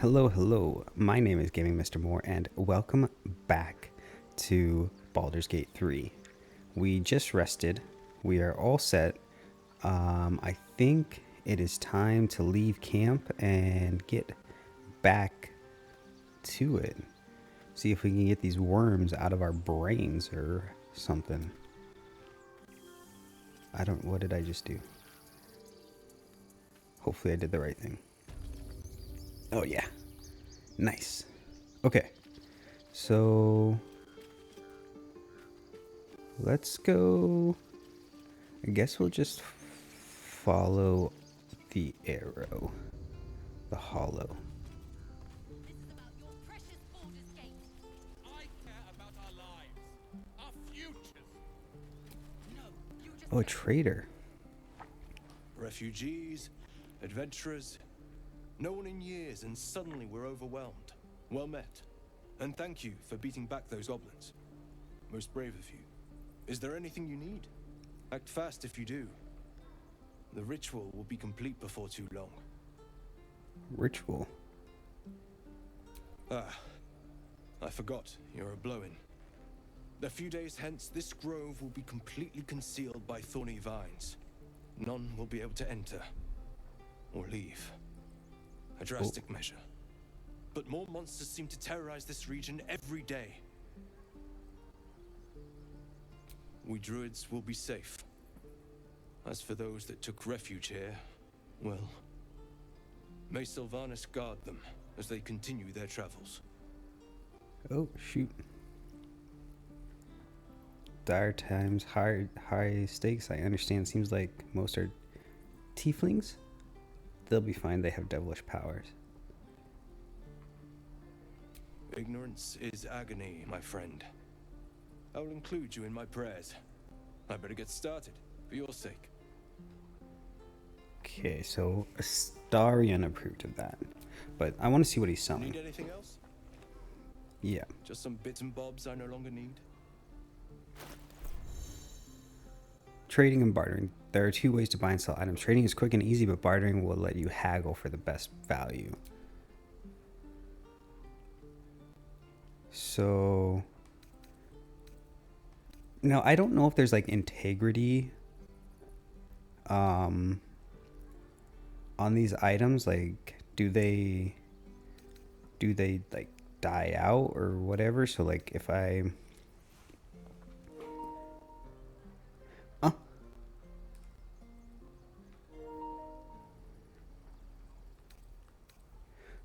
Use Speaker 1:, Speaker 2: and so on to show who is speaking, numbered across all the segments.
Speaker 1: Hello. My name is Gaming Mr. Moore, and welcome back to Baldur's Gate 3. We just rested. We are all set. I think it is time to leave camp and get back to it. See if we can get these worms out of our brains or something. What did I just do? Hopefully I did the right thing. Oh yeah. Nice. Okay. So let's go. I guess we'll just follow the arrow, the hollow.
Speaker 2: This is about your precious Baldur's Gate.
Speaker 3: I care about our lives, our futures.
Speaker 2: No, you just.
Speaker 1: Oh, a traitor.
Speaker 4: Refugees, adventurers, no one in years, and suddenly we're overwhelmed. Well met. And thank you for beating back those goblins. Most brave of you. Is there anything you need? Act fast if you do. The ritual will be complete before too long.
Speaker 1: Ritual.
Speaker 4: Ah, I forgot, you're a blow-in. A few days hence, this grove will be completely concealed by thorny vines. None will be able to enter or leave. A drastic measure. But more monsters seem to terrorize this region every day. We druids will be safe. As for those that took refuge here, well, may Sylvanas guard them as they continue their travels.
Speaker 1: Oh, shoot. Dire times, high stakes. I understand. Seems like most are tieflings. They'll be fine. They have devilish powers.
Speaker 4: Ignorance is agony, my friend. I will include you in my prayers. I better get started, for your sake.
Speaker 1: Okay, so Astarion approved of that. But I want to see what he's selling.
Speaker 4: Need anything else?
Speaker 1: Yeah.
Speaker 4: Just some bits and bobs I no longer need?
Speaker 1: Trading and bartering. There are two ways to buy and sell items. Trading is quick and easy, but bartering will let you haggle for the best value. So now I don't know if there's like integrity on these items. Like do they like die out or whatever? So like if I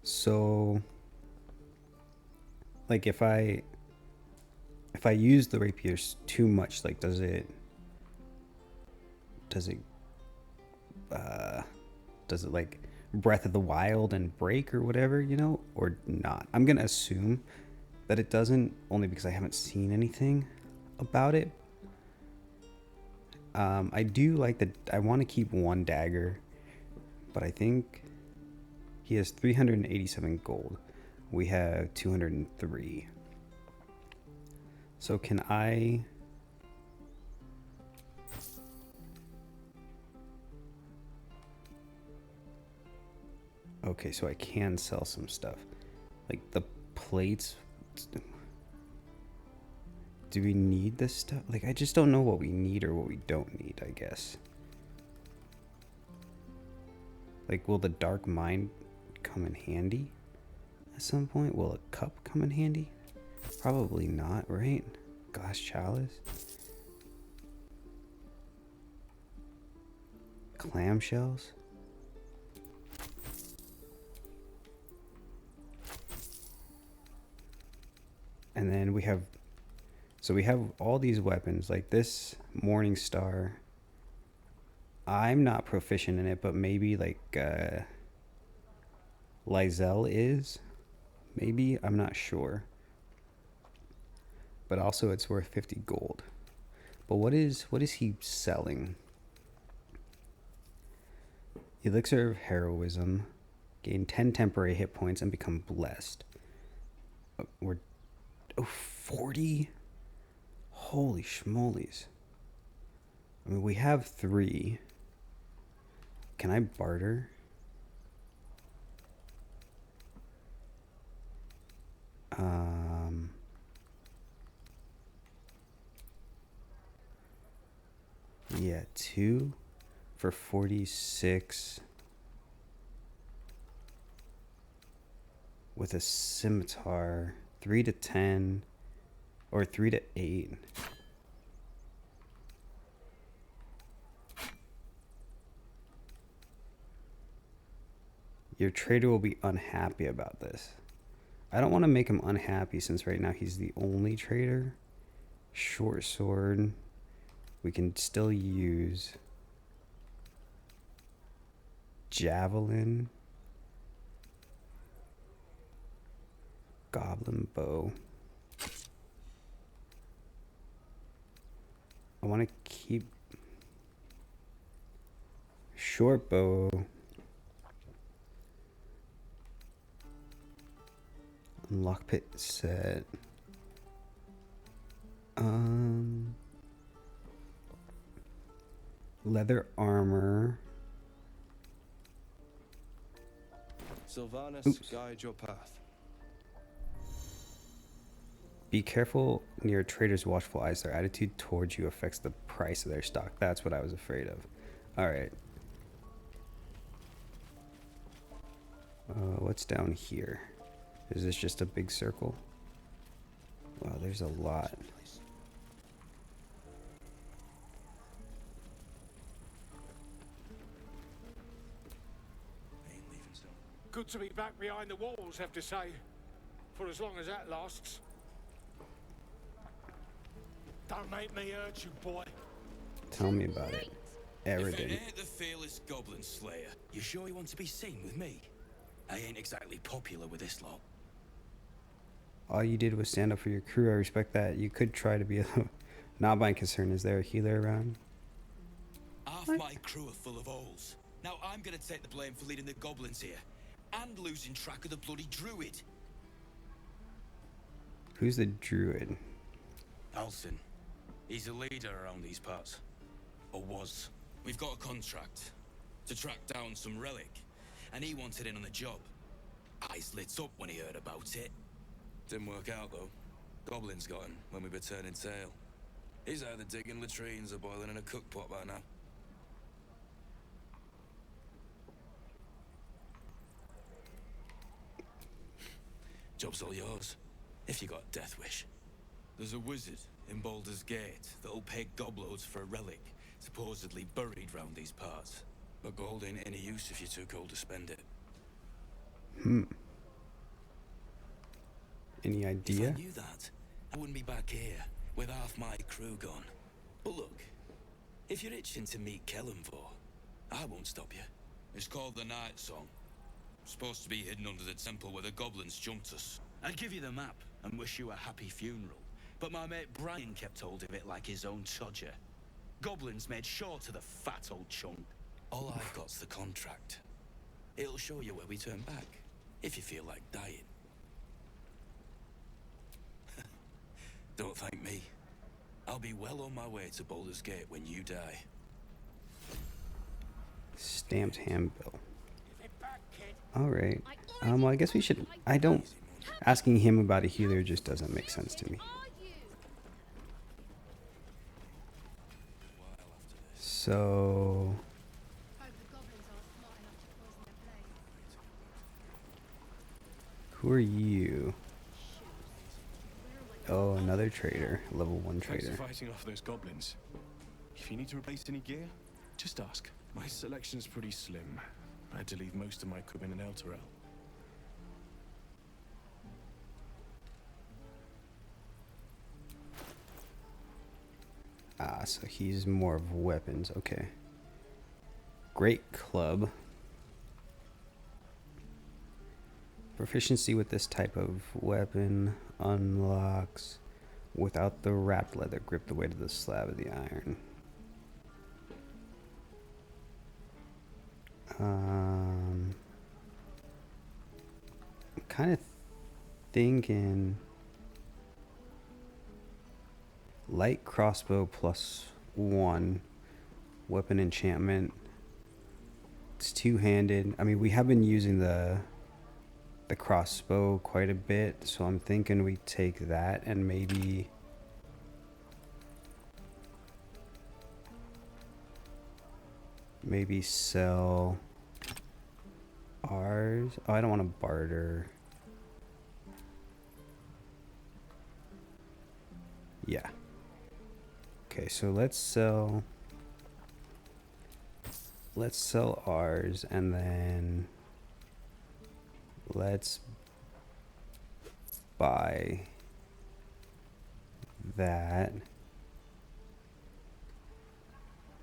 Speaker 1: So, like, if I use the rapiers too much, like, does it like Breath of the Wild and break or whatever, or not? I'm gonna assume that it doesn't, only because I haven't seen anything about it. I do like I want to keep one dagger, but I think he has 387 gold. We have 203. So can I... Okay, so I can sell some stuff. Like the plates. Do we need this stuff? Like, I just don't know what we need or what we don't need, I guess. Like, will the Dark Mind come in handy at some point? Will a cup come in handy? Probably not, right? Glass chalice. Clamshells. And then we have all these weapons, like this Morning Star. I'm not proficient in it, but maybe like Lysel is. Maybe, I'm not sure. But also it's worth 50 gold. But what is he selling? Elixir of Heroism. Gain 10 temporary hit points and become blessed. We're 40? Holy schmolies. I mean, we have 3. Can I barter? Um, yeah, 2 for 46 with a scimitar. 3 to 10 or 3 to 8. Your trader will be unhappy about this. I don't want to make him unhappy since right now he's the only trader. Short sword. We can still use javelin. Goblin bow. I want to keep short bow. Lockpick set. Leather armor.
Speaker 4: Sylvanas,
Speaker 1: Oops.
Speaker 4: guide your path.
Speaker 1: Be careful near traders' watchful eyes. Their attitude towards you affects the price of their stock. That's what I was afraid of. All right. What's down here? Is this just a big circle? Wow, there's a lot.
Speaker 3: Good to be back behind the walls, have to say. For as long as that lasts. Don't make me hurt you, boy.
Speaker 1: Tell me about it.
Speaker 5: If it
Speaker 1: Arrogant.
Speaker 5: ain't the fearless goblin slayer, you sure you want to be seen with me? I ain't exactly popular with this lot.
Speaker 1: All you did was stand up for your crew. I respect that. You could try to be a... Not my concern. Is there a healer around?
Speaker 5: Half my crew are full of holes. Now I'm gonna take the blame for leading the goblins here. And losing track of the bloody druid.
Speaker 1: Who's the druid?
Speaker 5: Alcin. He's a leader around these parts. Or was. We've got a contract to track down some relic. And he wanted in on the job. Eyes lit up when he heard about it.
Speaker 6: Didn't work out though. Goblins got him when we were turning tail. He's either digging latrines or boiling in a cook pot by now.
Speaker 5: Job's all yours. If you got a death wish. There's a wizard in Baldur's Gate that'll pay gobloads for a relic, supposedly buried round these parts.
Speaker 6: But gold ain't any use if you're too cold to spend it.
Speaker 1: Any
Speaker 5: If
Speaker 1: idea?
Speaker 5: I knew that, I wouldn't be back here with half my crew gone. But look, if you're itching to meet Kellenvor, I won't stop you. It's called the Night Song. Supposed to be hidden under the temple where the goblins jumped us. I'd give you the map and wish you a happy funeral, but my mate Brian kept hold of it like his own todger. Goblins made sure to the fat old chunk. All I've got's the contract. It'll show you where we turn back, if you feel like dying. Don't thank me. I'll be well on my way to Baldur's Gate when you die.
Speaker 1: Stamped handbill.
Speaker 3: Give it back, kid.
Speaker 1: All right. Well, I guess we should. I don't. Asking him about a healer just doesn't make sense to me.
Speaker 2: Are you?
Speaker 1: So,
Speaker 2: Hope the goblins aren't smart enough to poison their blade.
Speaker 1: who are you? Oh, another trader. Level 1
Speaker 4: Thanks
Speaker 1: trader.
Speaker 4: for fighting off those goblins. If you need to replace any gear, just ask. My selection's pretty slim. I had to leave most of my equipment in Elturel.
Speaker 1: Ah, so he's more of weapons. Okay. Great club. Proficiency with this type of weapon unlocks without the wrapped leather grip the weight of the slab of the iron. I'm kind of thinking light crossbow +1 weapon enchantment. It's two-handed. I mean, we have been using the the crossbow quite a bit, so I'm thinking we take that and maybe sell ours. Oh, I don't want to barter. Yeah. Okay, so let's sell ours, and then let's buy that.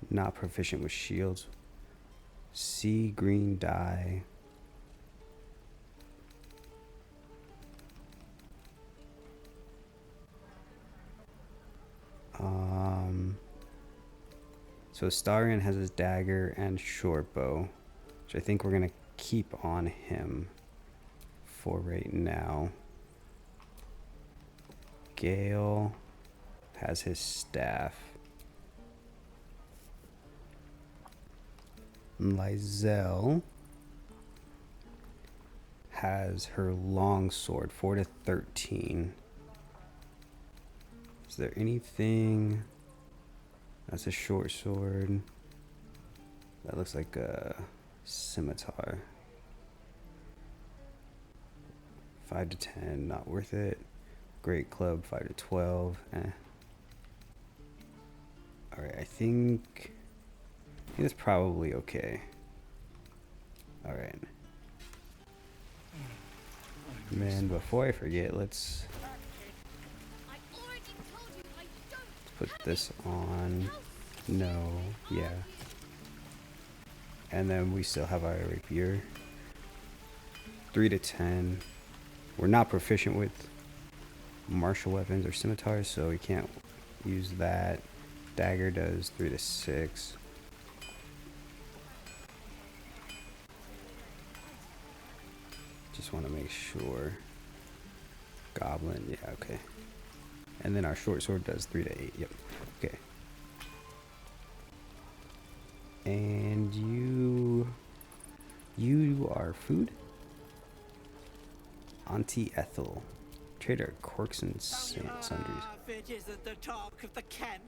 Speaker 1: Not proficient with shields. Sea green dye. So Starion has his dagger and short bow, which I think we're gonna keep on him for right now. Gale has his staff. Lizelle has her long sword, 4 to 13. Is there anything? That's a short sword. That looks like a scimitar. 5 to 10, not worth it. Great club, 5 to 12. Alright, I think it's probably okay. Alright. Man, before I forget, let's
Speaker 2: I already told you I don't
Speaker 1: put
Speaker 2: have
Speaker 1: this
Speaker 2: it.
Speaker 1: on. No, yeah. And then we still have our rapier. 3 to 10. We're not proficient with martial weapons or scimitars, so we can't use that. Dagger does 3 to 6. Just want to make sure. Goblin, yeah, okay. And then our short sword does 3 to 8. Yep. Okay. And you are food? Auntie Ethel. Trader Corks and Sundries.
Speaker 7: It isn't the talk of the camp.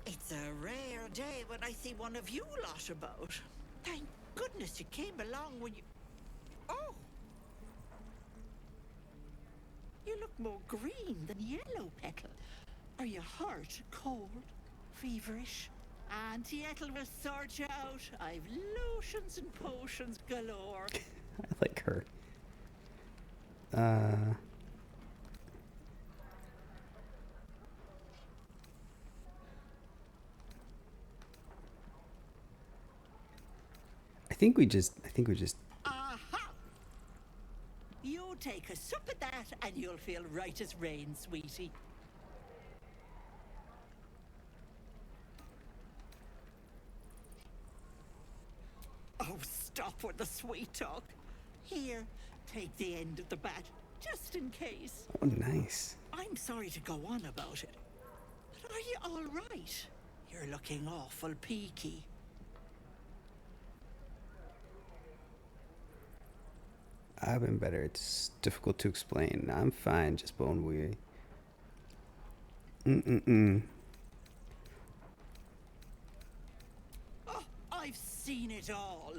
Speaker 7: It's a rare day when I see one of you lot about. Thank goodness you came along when you... Oh! You look more green than yellow, Petal. Are you hurt, cold, feverish? Auntie Ethel will sort you out. I've lotions and potions galore.
Speaker 1: I like her. I think we just
Speaker 7: Aha! You take a sup at that and you'll feel right as rain, sweetie. Oh, stop with the sweet talk. Here, take the end of the bat, just in case.
Speaker 1: oh nice.
Speaker 7: I'm sorry to go on about it, but are you all right? You're looking awful peaky.
Speaker 1: I've been better. It's difficult to explain. I'm fine, just bone weary.
Speaker 7: Oh, I've seen it all.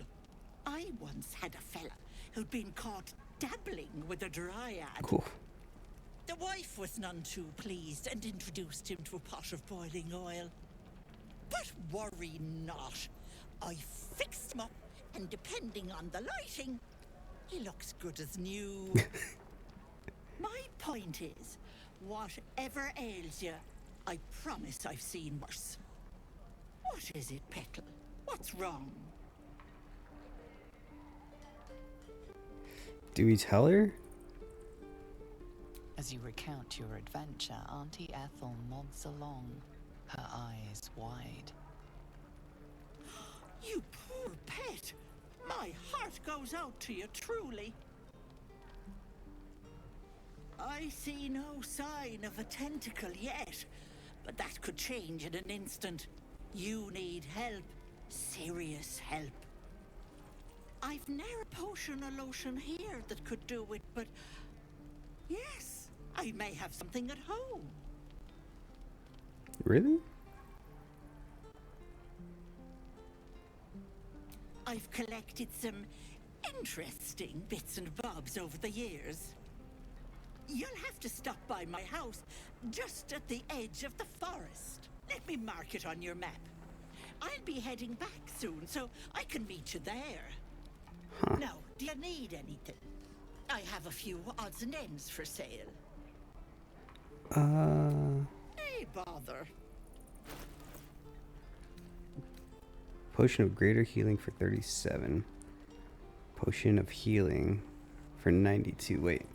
Speaker 7: I once had a fella who'd been caught dabbling with a dryad.
Speaker 1: Cool.
Speaker 7: The wife was none too pleased and introduced him to a pot of boiling oil. But worry not. I fixed him up, and depending on the lighting, he looks good as new. My point is, whatever ails you, I promise I've seen worse. What is it, Petal? What's wrong?
Speaker 1: Do we tell her?
Speaker 8: As you recount your adventure, Auntie Ethel nods along, her eyes wide.
Speaker 7: You poor pet! My heart goes out to you, truly. I see no sign of a tentacle yet, but that could change in an instant. You need help. Serious help. I've ne'er a potion or lotion here that could do it, but yes, I may have something at home.
Speaker 1: Really?
Speaker 7: I've collected some interesting bits and bobs over the years. You'll have to stop by my house, just at the edge of the forest. Let me mark it on your map. I'll be heading back soon, so I can meet you there. Now, do you need anything? I have a few odds and ends for sale. Hey, bother.
Speaker 1: Potion of greater healing for 37. Potion of healing for 92. Wait.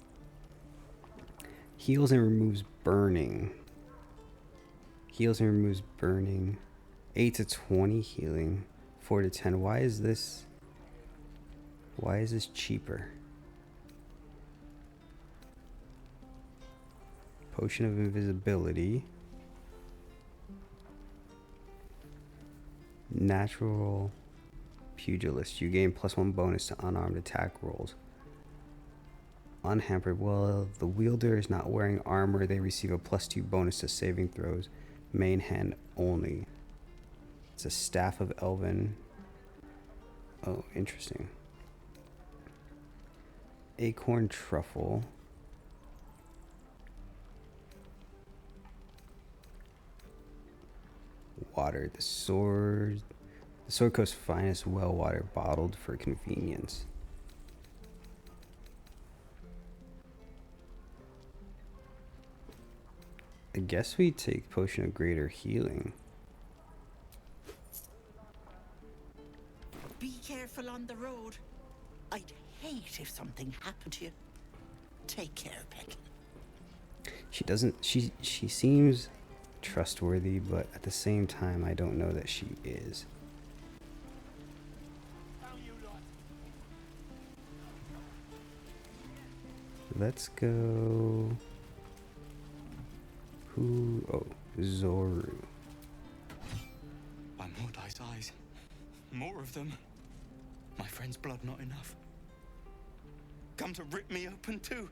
Speaker 1: Heals and removes burning. Heals and removes burning. 8 to 20 healing. 4 to 10. Why is this cheaper? Potion of invisibility. Natural pugilist. You gain +1 bonus to unarmed attack rolls. Unhampered. Well, the wielder is not wearing armor. They receive a +2 bonus to saving throws. Main hand only. It's a staff of Elven. Oh, interesting. Acorn truffle. Water. The sword coast's finest well water, bottled for convenience. I guess we take potion of greater healing.
Speaker 7: Be careful on the road. I'd hate if something happened to you. Take care, Peck.
Speaker 1: She seems trustworthy, but at the same time I don't know that she is. Let's go. Oh, Zoru.
Speaker 9: By Mordai's eyes. More of them. My friend's blood not enough. Come to rip me open too.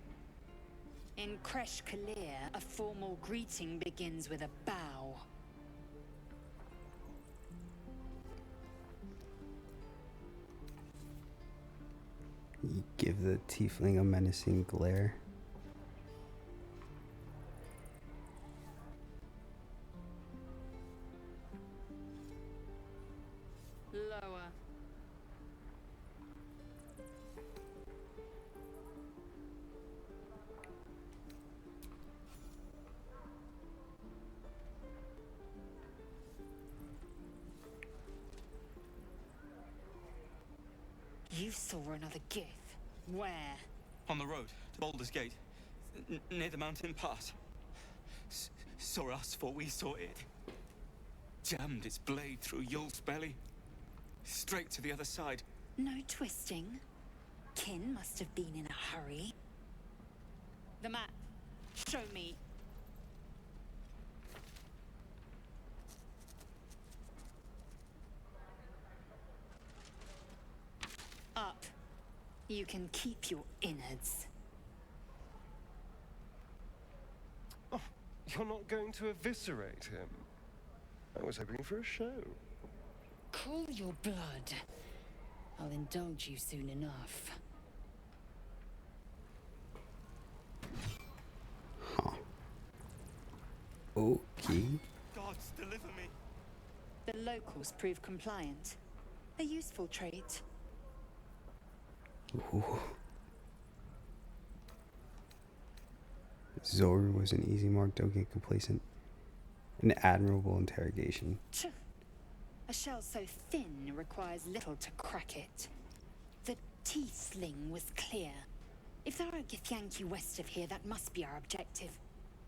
Speaker 2: In Kresh Kalir, a formal greeting begins with a bow.
Speaker 1: You give the tiefling a menacing glare.
Speaker 2: Lower. You saw another gith. Where?
Speaker 9: On the road to Baldur's Gate. Near the mountain pass. Saw us for we saw it. Jammed its blade through Yul's belly. Straight to the other side.
Speaker 2: No twisting. Kin must have been in a hurry. The map. Show me. Up. You can keep your innards.
Speaker 10: Oh, you're not going to eviscerate him? I was hoping for a show.
Speaker 2: Cool your blood. I'll indulge you soon enough.
Speaker 1: Huh. Okay.
Speaker 9: Gods, deliver me.
Speaker 2: The locals prove compliant. A useful trait.
Speaker 1: Ooh. Zoru was an easy mark, don't get complacent. An admirable interrogation.
Speaker 2: Tch. A shell so thin requires little to crack it. The teeth sling was clear. If there are Githyanki west of here, that must be our objective.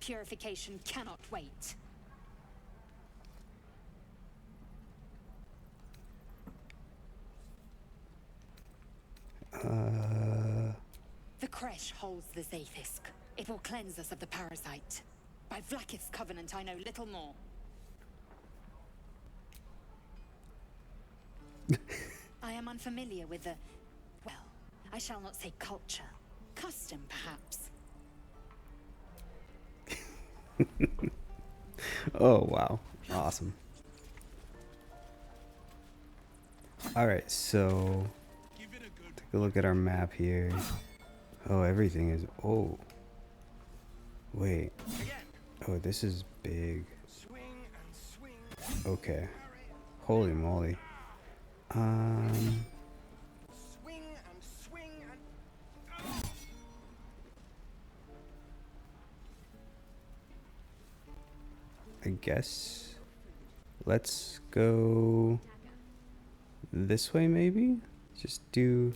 Speaker 2: Purification cannot wait. The Kresh holds the Zaithisk. It will cleanse us of the parasite. By Vlakith's covenant, I know little more. I am unfamiliar with the I shall not say culture. Custom, perhaps.
Speaker 1: Oh, wow. Awesome. Alright, so take a look at our map here. Oh, everything is... Oh. Wait. Oh, this is big. Okay. Holy moly. I guess let's go this way maybe? Just do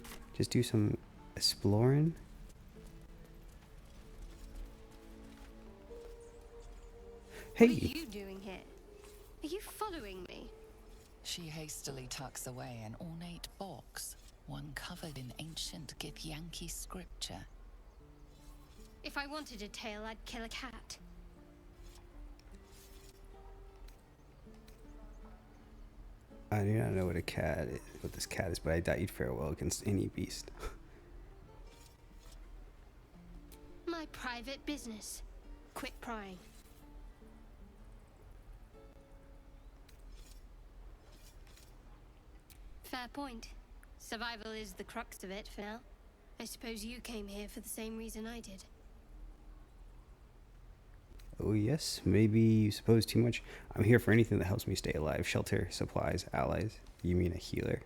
Speaker 1: some exploring. Hey.
Speaker 11: What are you doing here? Are you following me?
Speaker 8: She hastily tucks away an ornate box, one covered in ancient Githyanki scripture.
Speaker 11: If I wanted a tail, I'd kill a cat.
Speaker 1: I do not know what this cat is, but I doubt you'd fare well against any beast.
Speaker 11: My private business. Quit prying. Fair point. Survival is the crux of it for now. I suppose you came here for the same reason I did.
Speaker 1: Oh yes, maybe you suppose too much. I'm here for anything that helps me stay alive. Shelter, supplies, allies. You mean a healer?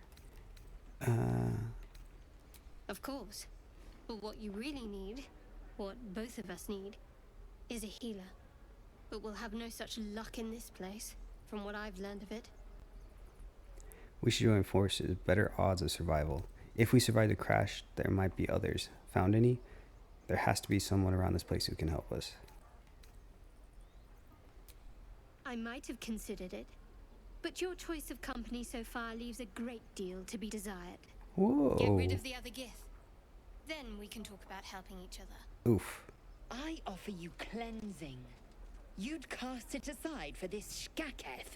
Speaker 11: Of course. But what you really need, what both of us need, is a healer. But we'll have no such luck in this place, from what I've learned of it.
Speaker 1: We should join forces. Better odds of survival. If we survive the crash, there might be others. Found any? There has to be someone around this place who can help us.
Speaker 11: I might have considered it, but your choice of company so far leaves a great deal to be desired.
Speaker 1: Whoa.
Speaker 11: Get rid of the other Gith. Then we can talk about helping each other.
Speaker 1: Oof.
Speaker 2: I offer you cleansing. You'd cast it aside for this Shkaketh.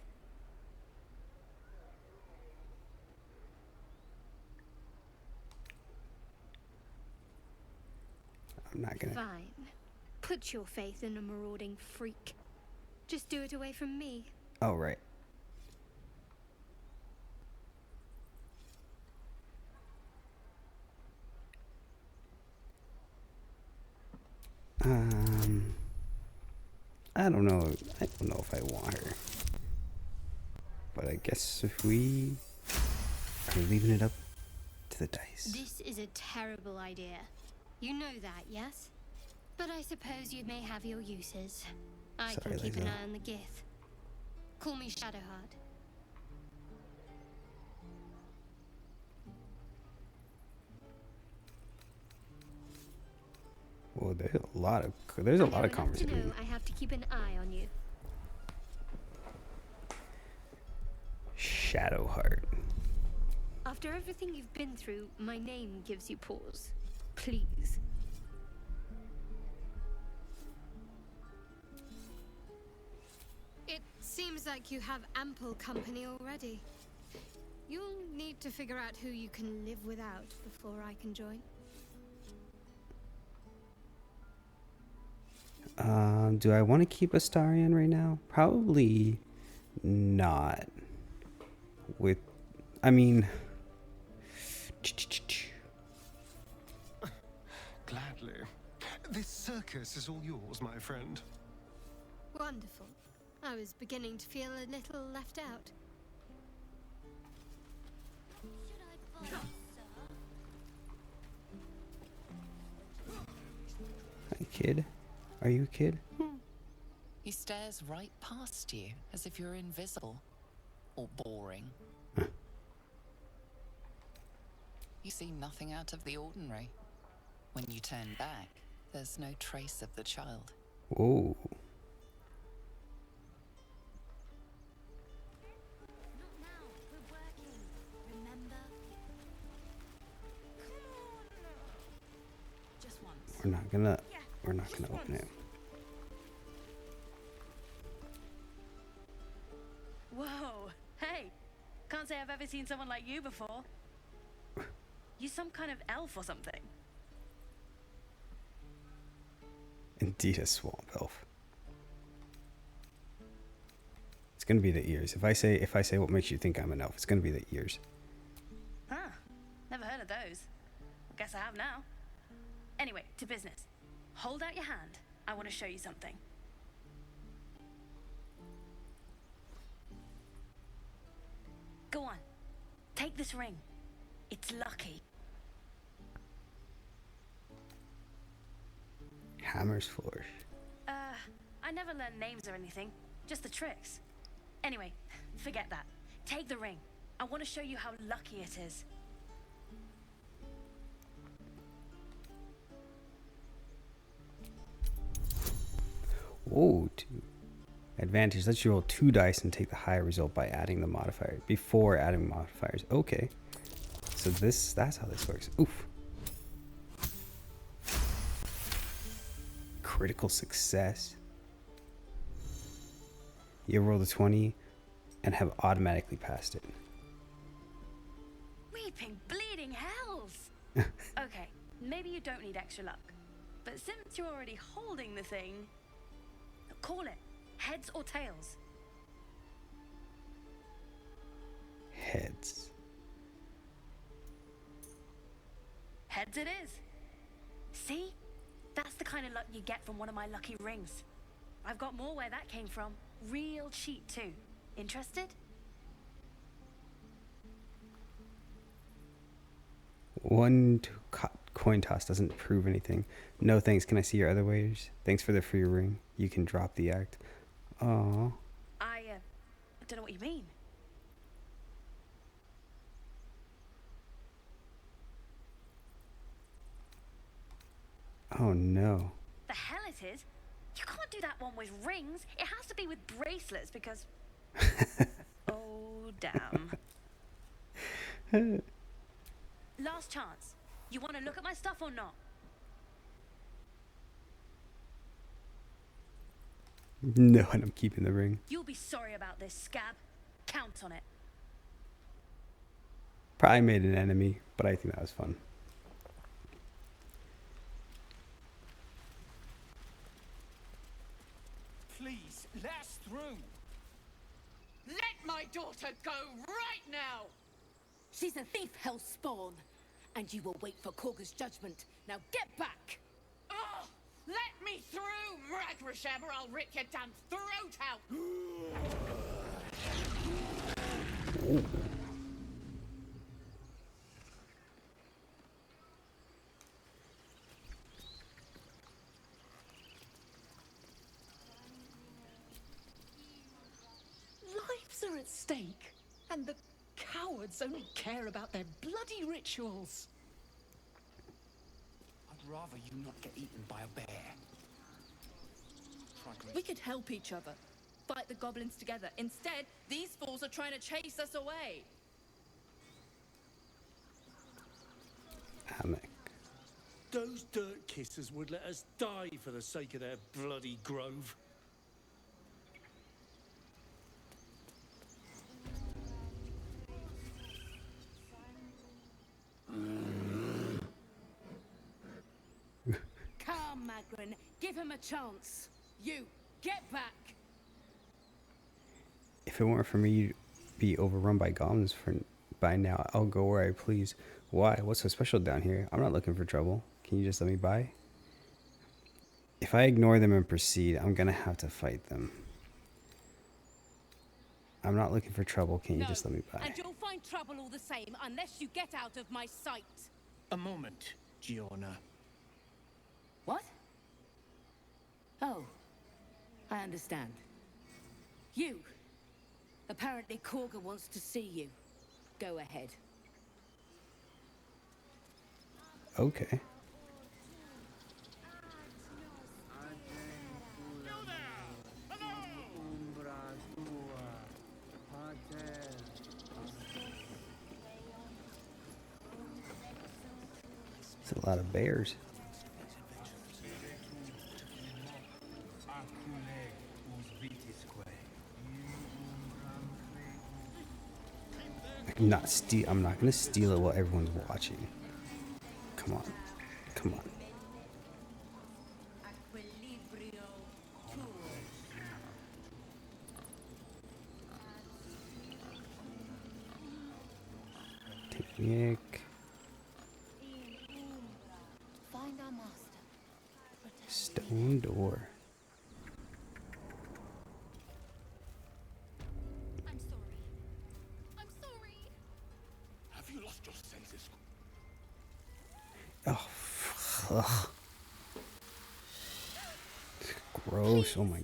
Speaker 1: I'm not gonna...
Speaker 11: Fine. Put your faith in a marauding freak. Just do it away from me.
Speaker 1: Oh, right. I don't know. I don't know if I want her. But I guess if we are leaving it up to the dice.
Speaker 11: This is a terrible idea. You know that, yes? But I suppose you may have your uses. I
Speaker 1: Sorry,
Speaker 11: can keep
Speaker 1: Liza.
Speaker 11: an eye on the Gith. Call me Shadowheart.
Speaker 1: Well, there's a lot of conversation.
Speaker 11: You know I have to keep an eye on you.
Speaker 1: Shadowheart.
Speaker 11: After everything you've been through, my name gives you pause. Please. It seems like you have ample company already. You'll need to figure out who you can live without before I can join.
Speaker 1: Do I want to keep Astarion right now? Probably not. I mean...
Speaker 10: Gladly. This circus is all yours, my friend.
Speaker 11: Wonderful. I was beginning to feel a little left out.
Speaker 1: Hi, kid. Are you a kid?
Speaker 8: He stares right past you, as if you're invisible. Or boring. You see nothing out of the ordinary. When you turn back, there's no trace of the child.
Speaker 1: Whoa.
Speaker 11: Not now. We're working. Remember? Come on. Just once.
Speaker 1: We're not gonna open it.
Speaker 12: Whoa. Hey. Can't say I've ever seen someone like you before. You some kind of elf or something?
Speaker 1: Indeed, a swamp elf. It's gonna be the ears. If I say what makes you think I'm an elf, it's gonna be the ears.
Speaker 12: Huh. Never heard of those. Guess I have now. Anyway, to business. Hold out your hand. I want to show you something. Go on. Take this ring. It's lucky.
Speaker 1: Hammer's flourish.
Speaker 12: I never learned names or anything. Just the tricks. Anyway, forget that. Take the ring. I want to show you how lucky it is.
Speaker 1: Whoa, two. Advantage. Let's roll 2 dice and take the higher result by adding the modifier. Before adding modifiers. Okay. So that's how this works. Oof. Critical success. You roll a 20 and have automatically passed it.
Speaker 12: Weeping bleeding hells! Okay, maybe you don't need extra luck. But since you're already holding the thing, call it. Heads or tails?
Speaker 1: Heads.
Speaker 12: Heads it is. See? That's the kind of luck you get from one of my lucky rings. I've got more where that came from. Real cheap too. Interested?
Speaker 1: One coin toss doesn't prove anything. No thanks. Can I see your other ways? Thanks for the free ring. You can drop the act. Oh.
Speaker 12: I don't know what you mean.
Speaker 1: Oh no.
Speaker 12: The hell it is? You can't do that one with rings. It has to be with bracelets because... Oh, damn. Last chance. You want to look at my stuff or not?
Speaker 1: No, and I'm keeping the ring.
Speaker 12: You'll be sorry about this, scab. Count on it.
Speaker 1: Probably made an enemy, but I think that was fun.
Speaker 13: Please, let us through.
Speaker 14: Let my daughter go right now!
Speaker 2: She's a thief, hellspawn. And you will wait for Korga's judgment. Now get back!
Speaker 14: Oh, let me through, Mragrasham, or I'll rip your damn throat out!
Speaker 13: Lives are at stake, and the cowards only care about their bloody rituals.
Speaker 9: I'd rather you not get eaten by a bear.
Speaker 15: We could help each other, fight the goblins together. Instead, these fools are trying to chase us away.
Speaker 1: Hammock.
Speaker 16: Those dirt kissers would let us die for the sake of their bloody grove.
Speaker 2: Come, Magrin. Give him a chance. You, get back.
Speaker 1: If it weren't for me to be overrun by goblins by now, I'll go where I please. Why? What's so special down here? I'm not looking for trouble. Can you just let me by? If I ignore them and proceed, I'm gonna have to fight them. I'm not looking for trouble. Can you just let me by?
Speaker 2: And you'll find trouble all the same unless you get out of my sight.
Speaker 16: A moment, Giorna.
Speaker 2: What? Oh, I understand. You. Apparently Korga wants to see you. Go ahead.
Speaker 1: Okay. It's a lot of bears. I'm not gonna steal it while everyone's watching. Come on. Come on. Technique.
Speaker 2: Find our master.
Speaker 1: Stone door.
Speaker 11: I'm sorry. I'm sorry.
Speaker 3: Have you lost your senses?
Speaker 1: Oh, ugh. Gross. Oh my.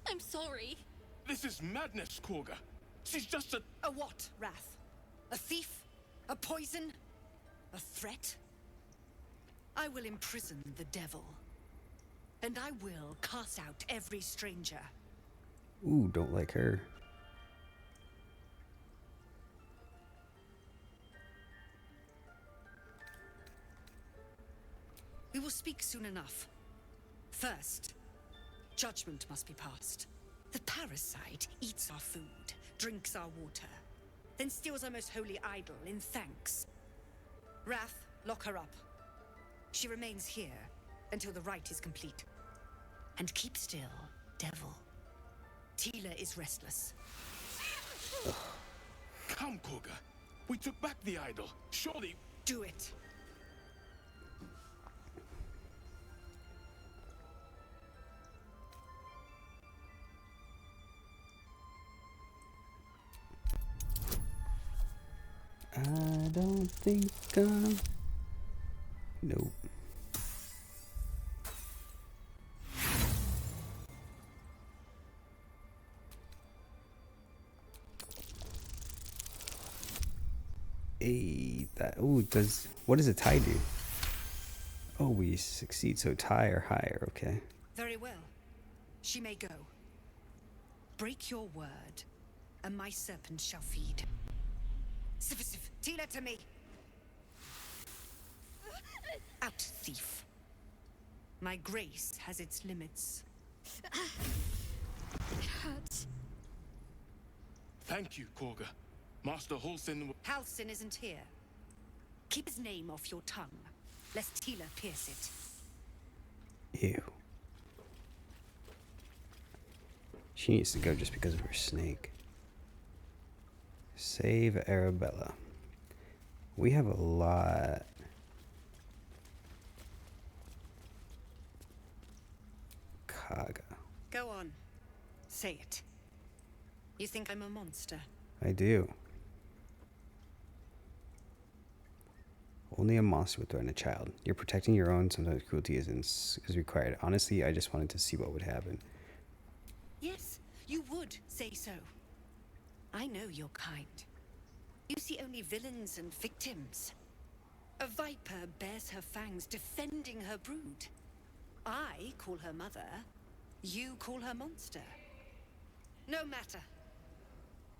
Speaker 11: I'm sorry.
Speaker 3: This is madness, Korga. She's just a...
Speaker 7: A what, Wrath? A thief? A poison? A threat? I will imprison the devil. And I will cast out every stranger.
Speaker 1: Ooh, don't like her.
Speaker 7: We will speak soon enough. First, judgment must be passed. The parasite eats our food, drinks our water, then steals our most holy idol in thanks. Wrath, lock her up. She remains here until the rite is complete. And keep still, devil. Tila is restless.
Speaker 3: Come, Korga. We took back the idol. Surely...
Speaker 7: Do it.
Speaker 1: I don't think nope. Hey, that, ooh, what does a tie do? Oh, we succeed, so tie or higher, okay.
Speaker 7: Very well. She may go. Break your word, and my serpent shall feed. Sif, Tila to me! Out, thief. My grace has its limits.
Speaker 11: It hurts.
Speaker 3: Thank you, Korga. Master Halsin...
Speaker 7: Halsin isn't here. Keep his name off your tongue, lest Tila pierce it.
Speaker 1: Ew. She needs to go just because of her snake. Save Arabella. We have a lot. Kaga.
Speaker 7: Go on. Say it. You think I'm a monster?
Speaker 1: I do. Only a monster would threaten a child. You're protecting your own. Sometimes cruelty is required. Honestly, I just wanted to see what would happen.
Speaker 7: Yes, you would say so. I know your kind. You see only villains and victims. A viper bears her fangs defending her brood. I call her mother. You call her monster. No matter.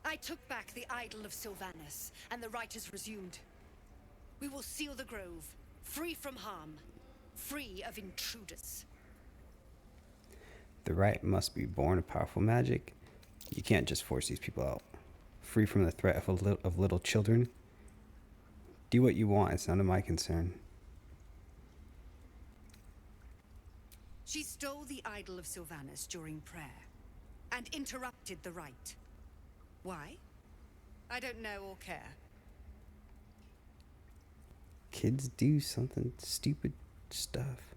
Speaker 7: I took back the idol of Sylvanus, and the rite is resumed. We will seal the grove, free from harm, free of intruders.
Speaker 1: The rite must be born of powerful magic. You can't just force these people out. Free from the threat of little children. Do what you want, it's none of my concern.
Speaker 7: She stole the idol of Sylvanus during prayer, and interrupted the rite. Why? I don't know or care.
Speaker 1: Kids do something stupid stuff.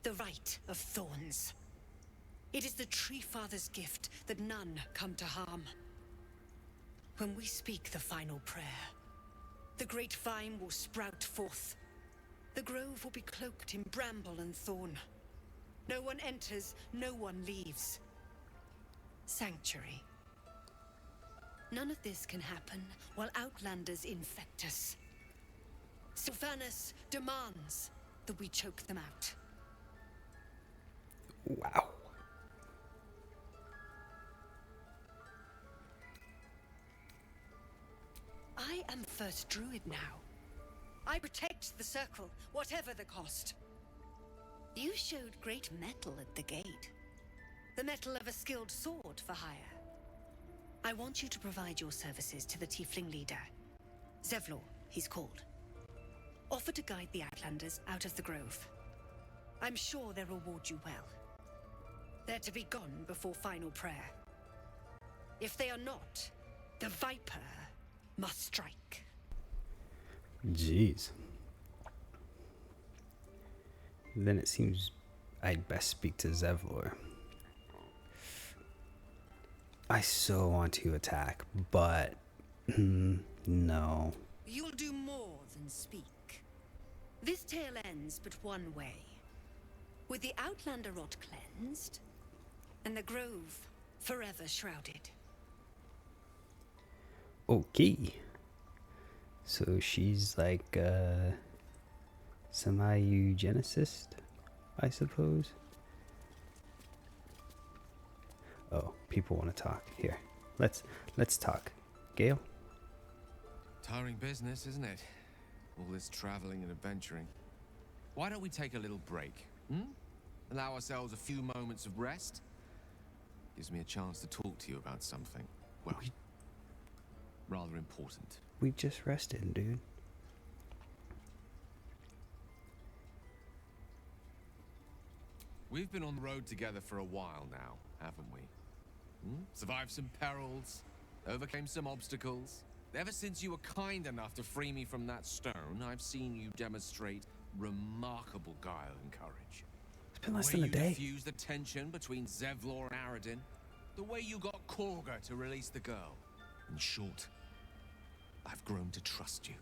Speaker 7: The rite of thorns. It is the Tree Father's gift that none come to harm. When we speak the final prayer, the great vine will sprout forth. The grove will be cloaked in bramble and thorn. No one enters, no one leaves. Sanctuary. None of this can happen while outlanders infect us. Sylvanus demands that we choke them out.
Speaker 1: Wow.
Speaker 7: I am first druid now. I protect the circle, whatever the cost. You showed great mettle at the gate. The mettle of a skilled sword for hire. I want you to provide your services to the tiefling leader. Zevlor, he's called.
Speaker 17: Offer to guide the Outlanders out of the grove. I'm sure they'll reward you well. They're to be gone before final prayer. If they are not, the Viper must strike.
Speaker 1: Jeez. Then it seems I'd best speak to Zevlor. I so want to attack, but no.
Speaker 17: You'll do more than speak. This tale ends but one way. With the Outlander rot cleansed, and the grove forever shrouded.
Speaker 1: Okay. So she's like semi-eugenicist, I suppose. Oh, people want to talk. Here, let's talk. Gale?
Speaker 18: Tiring business, isn't it? All this traveling and adventuring. Why don't we take a little break? Allow ourselves a few moments of rest? Gives me a chance to talk to you about something, well, rather important.
Speaker 1: We just rested, dude.
Speaker 18: We've been on the road together for a while now, haven't we? Survived some perils, overcame some obstacles. Ever since you were kind enough to free me from that stone, I've seen you demonstrate remarkable guile and courage.
Speaker 1: It's been less than a day.
Speaker 18: The way you diffused the tension between Zevlor and Aradin. The way you got Korga to release the girl. In short, I've grown to trust you.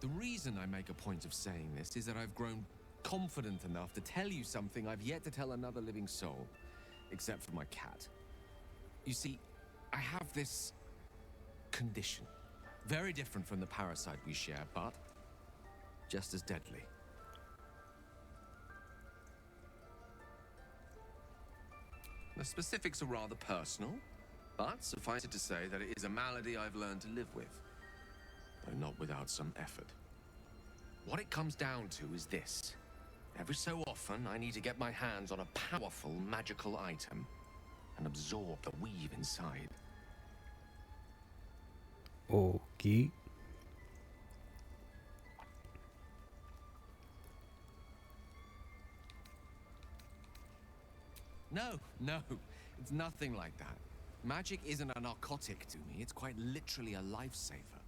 Speaker 18: The reason I make a point of saying this is that I've grown confident enough to tell you something I've yet to tell another living soul, except for my cat. You see, I have this condition, very different from the parasite we share, but just as deadly. The specifics are rather personal, but suffice it to say that it is a malady I've learned to live with, though not without some effort. What it comes down to is this. Every so often, I need to get my hands on a powerful magical item and absorb the weave inside.
Speaker 1: Okay.
Speaker 18: No, it's nothing like that. Magic isn't a narcotic to me, it's quite literally a lifesaver.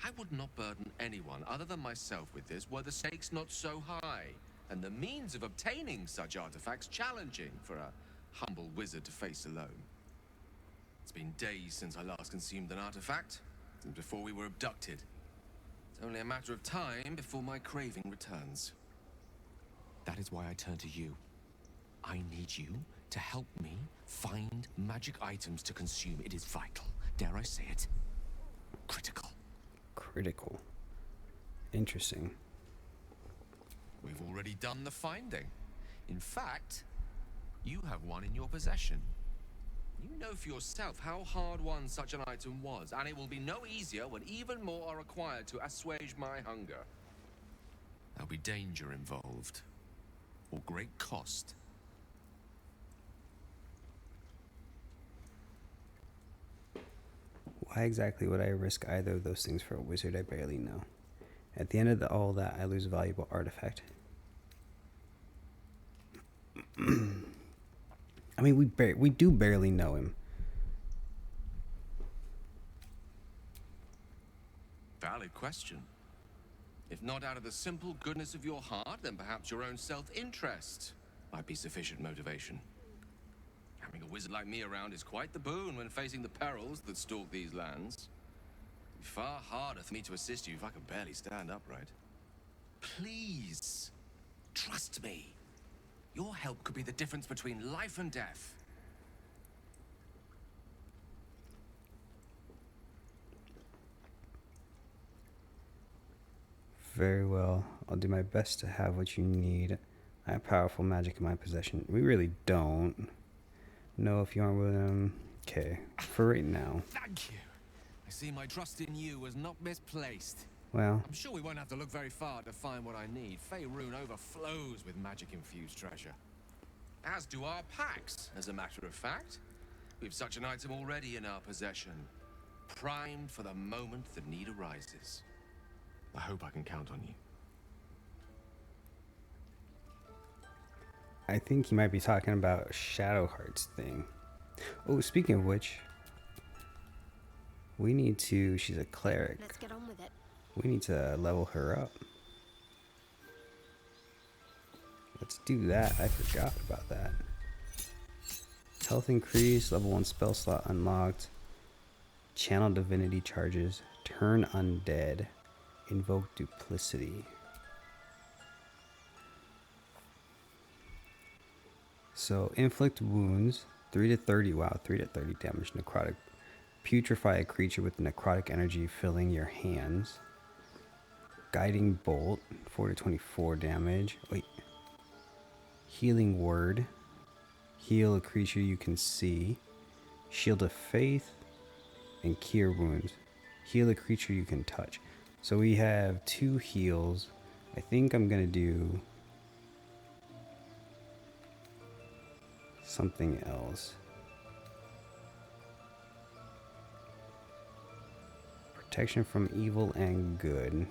Speaker 18: I would not burden anyone other than myself with this were the stakes not so high, and the means of obtaining such artifacts challenging for a humble wizard to face alone. It's been days since I last consumed an artifact, since before we were abducted. It's only a matter of time before my craving returns. That is why I turn to you. I need you to help me find magic items to consume. It is vital. Dare I say it? Critical.
Speaker 1: Critical. Interesting.
Speaker 18: We've already done the finding. In fact, you have one in your possession. You know for yourself how hard-won such an item was, and it will be no easier when even more are required to assuage my hunger. There'll be danger involved, or great cost.
Speaker 1: Why exactly would I risk either of those things for a wizard I barely know? At the end of all that, I lose a valuable artifact. I mean, we do barely know him.
Speaker 18: Valid question. If not out of the simple goodness of your heart, then perhaps your own self-interest might be sufficient motivation. Having a wizard like me around is quite the boon when facing the perils that stalk these lands. It'd be far harder for me to assist you if I could barely stand upright. Please, trust me. Your help could be the difference between life and death.
Speaker 1: Very well. I'll do my best to have what you need. I have powerful magic in my possession. We really don't know if you aren't with him. Okay, for right now.
Speaker 18: Thank you. I see my trust in you was not misplaced.
Speaker 1: Well,
Speaker 18: I'm sure we won't have to look very far to find what I need. Faerun overflows with magic-infused treasure. As do our packs, as a matter of fact. We've such an item already in our possession. primed for the moment the need arises. I hope I can count on you.
Speaker 1: I think he might be talking about Shadowheart's thing. Oh, speaking of which, we need to, she's a cleric.
Speaker 11: Let's get on with it.
Speaker 1: We need to level her up. Let's do that. I forgot about that. Health increase, level 1 spell slot unlocked. Channel divinity charges. Turn undead. Invoke duplicity. So inflict wounds. 3 to 30. Wow, 3 to 30 damage. Necrotic. Putrefy a creature with necrotic energy filling your hands. Guiding bolt. 4 to 24 damage. Wait. Healing word. Heal a creature you can see. Shield of faith. And cure wounds. Heal a creature you can touch. So we have 2 heals. I think I'm gonna do something else. Protection from evil and good.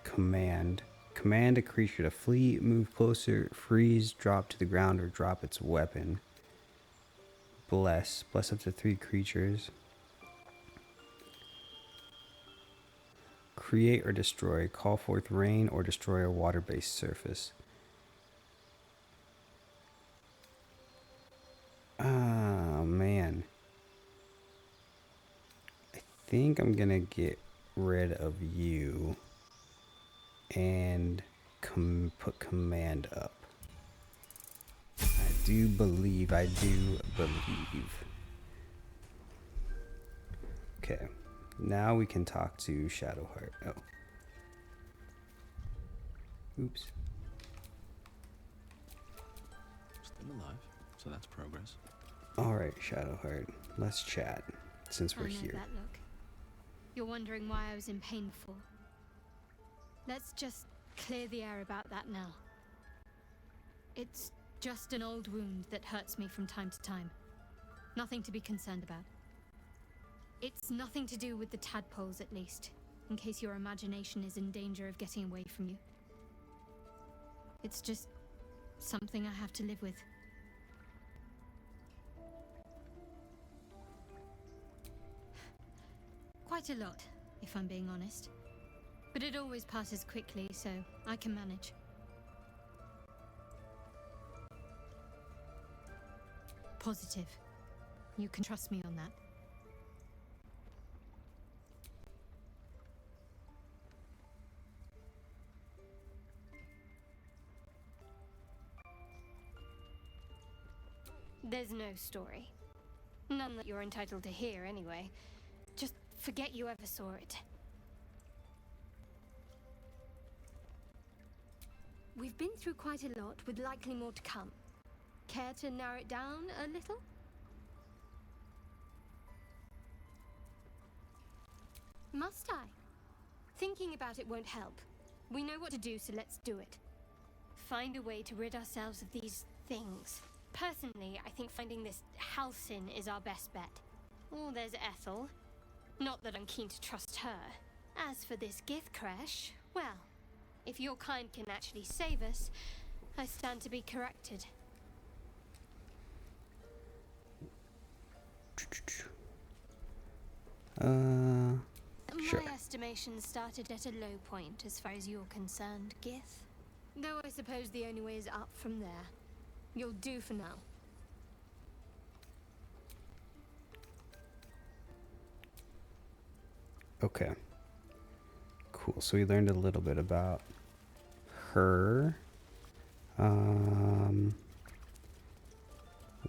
Speaker 1: Command. Command a creature to flee, move closer, freeze, drop to the ground, or drop its weapon. Bless. Bless up to 3 creatures. Create or destroy. Call forth rain or destroy a water-based surface. Ah, man. I think I'm gonna get rid of you and put command up. I do believe. Okay. Now we can talk to Shadowheart. Oh. Oops.
Speaker 18: Still alive, so that's progress.
Speaker 1: Alright, Shadowheart. Let's chat, since we're
Speaker 11: I know
Speaker 1: here.
Speaker 11: that look. You're wondering why I was in pain before. Let's just clear the air about that now. It's just an old wound that hurts me from time to time. Nothing to be concerned about. It's nothing to do with the tadpoles, at least, in case your imagination is in danger of getting away from you. It's just something I have to live with. Quite a lot, if I'm being honest. But it always passes quickly, so I can manage. Positive. You can trust me on that. There's no story. None that you're entitled to hear, anyway. Just forget you ever saw it. We've been through quite a lot, with likely more to come. Care to narrow it down a little? Must I? Thinking about it won't help. We know what to do, so let's do it. Find a way to rid ourselves of these things. Personally, I think finding this Halcyon is our best bet. Oh, there's Ethel. Not that I'm keen to trust her. As for this gift crash, well, if your kind can actually save us, I stand to be corrected.
Speaker 1: Sure.
Speaker 11: My estimation started at a low point as far as you're concerned, Gith. Though I suppose the only way is up from there. You'll do for now.
Speaker 1: Okay. Cool. So we learned a little bit about her.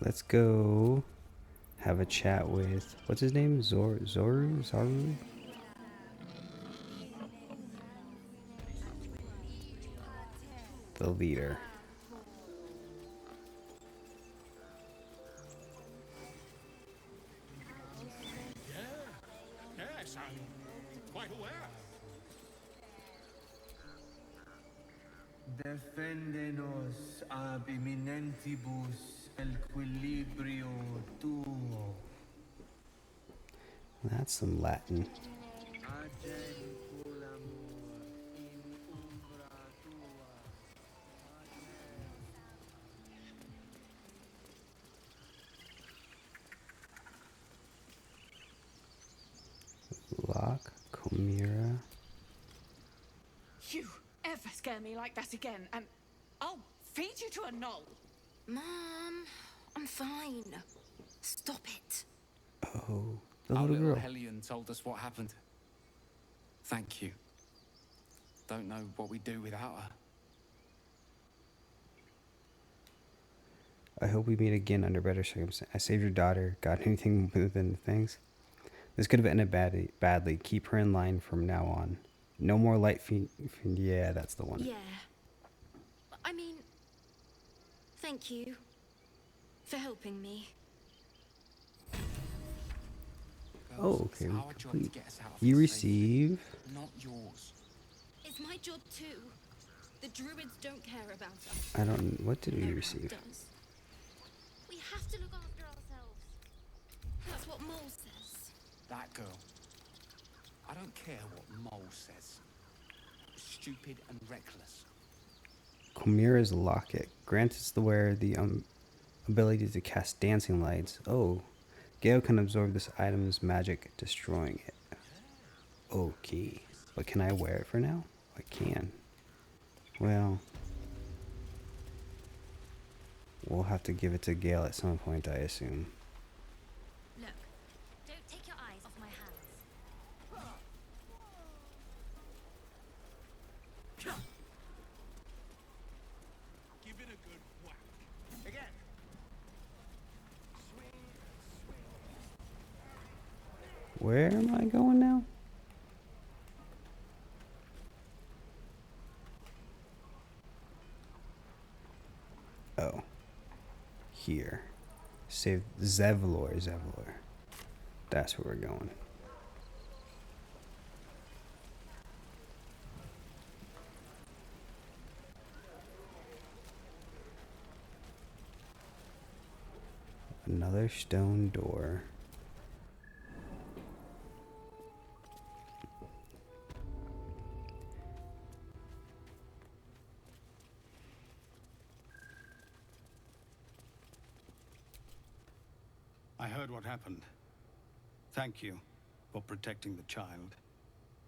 Speaker 1: Let's go have a chat with, what's his name? Zaru? The leader.
Speaker 3: Yes, I'm quite aware.
Speaker 19: Defendenos ab imminentibus el equilibrio tuo.
Speaker 1: That's some Latin. Lock, Chimera.
Speaker 14: You ever scare me like that again, and I'll feed you to a knoll.
Speaker 20: Mom, I'm fine. Stop it.
Speaker 1: Oh, the
Speaker 21: Our
Speaker 1: little
Speaker 21: little
Speaker 1: girl.
Speaker 21: Hellion told us what happened. Thank you. Don't know what we'd do without her.
Speaker 1: I hope we meet again under better circumstances. I saved your daughter. Got anything within the things? This could have ended badly. Keep her in line from now on. No more light yeah, that's the one.
Speaker 20: Yeah. I mean, thank you for helping me.
Speaker 1: Oh, okay. Complete. You receive.
Speaker 21: Not yours.
Speaker 20: It's my job too. The druids don't care about us.
Speaker 1: I don't. What did we receive?
Speaker 20: Does. We have to look after ourselves. That's what Mole says.
Speaker 21: That girl. I don't care what Mole says. Stupid and reckless.
Speaker 1: Chimera's locket grants the wearer the ability to cast dancing lights. Oh, Gale can absorb this item's magic, destroying it. Okay, but can I wear it for now? I can. Well, we'll have to give it to Gale at some point, I assume.
Speaker 12: Look, don't take your eyes off my hands.
Speaker 3: Give it a good whack. Again.
Speaker 1: Where am I going now? Oh. Here. Save Zevlor. That's where we're going. Another stone door.
Speaker 22: I heard what happened. Thank you for protecting the child.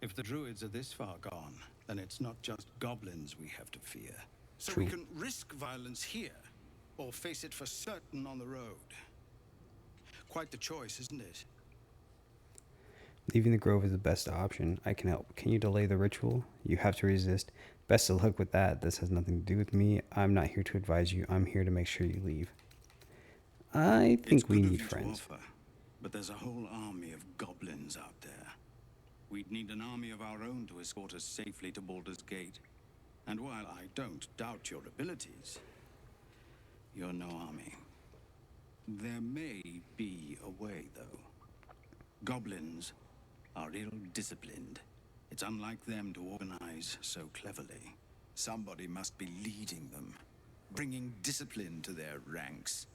Speaker 22: If the druids are this far gone, then it's not just goblins we have to fear. So we can risk violence here, or face it for certain on the road. Quite the choice, isn't it?
Speaker 1: Leaving the grove is the best option. I can help. Can you delay the ritual? You have to resist. Best of luck with that. This has nothing to do with me. I'm not here to advise you. I'm here to make sure you leave. I think we need friends.
Speaker 22: But there's a whole army of goblins out there. We'd need an army of our own to escort us safely to Baldur's Gate. And while I don't doubt your abilities, you're no army. There may be a way, though. Goblins are ill-disciplined. It's unlike them to organize so cleverly. Somebody must be leading them, bringing discipline to their ranks.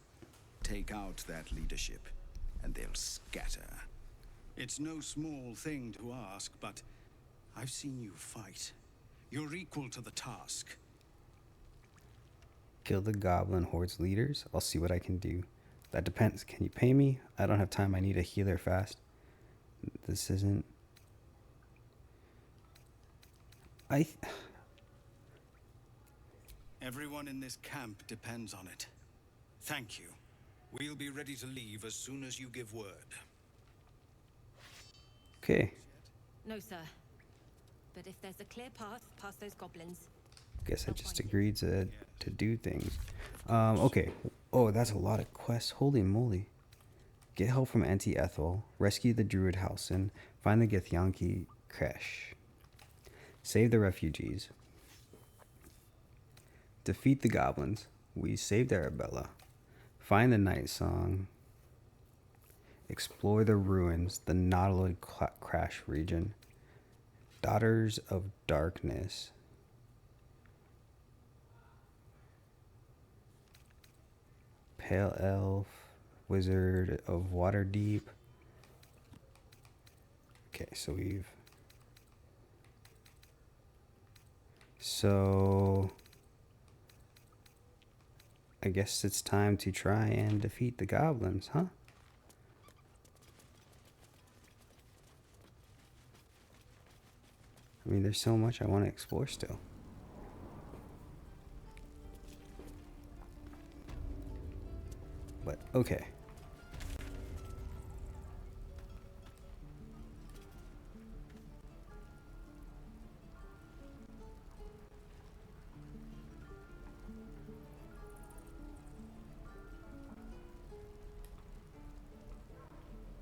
Speaker 22: Take out that leadership, and they'll scatter. It's no small thing to ask, but I've seen you fight. You're equal to the task.
Speaker 1: Kill the goblin horde's leaders? I'll see what I can do. That depends. Can you pay me? I don't have time. I need a healer fast. This isn't...
Speaker 22: Everyone in this camp depends on it. Thank you. We'll be ready to leave as soon as you give word.
Speaker 1: Okay.
Speaker 23: No, sir. But if there's a clear path past those goblins...
Speaker 1: Guess I just agreed to do things. Okay. Oh, that's a lot of quests. Holy moly. Get help from Auntie Ethel. Rescue the Druid Halsin. Find the Githyanki Kresh. Save the refugees. Defeat the goblins. We saved Arabella. Find the Night Song. Explore the ruins. The Nautilus Crash region. Daughters of Darkness. Pale Elf. Wizard of Waterdeep. Okay, so I guess it's time to try and defeat the goblins, huh? I mean, there's so much I want to explore still. But, okay.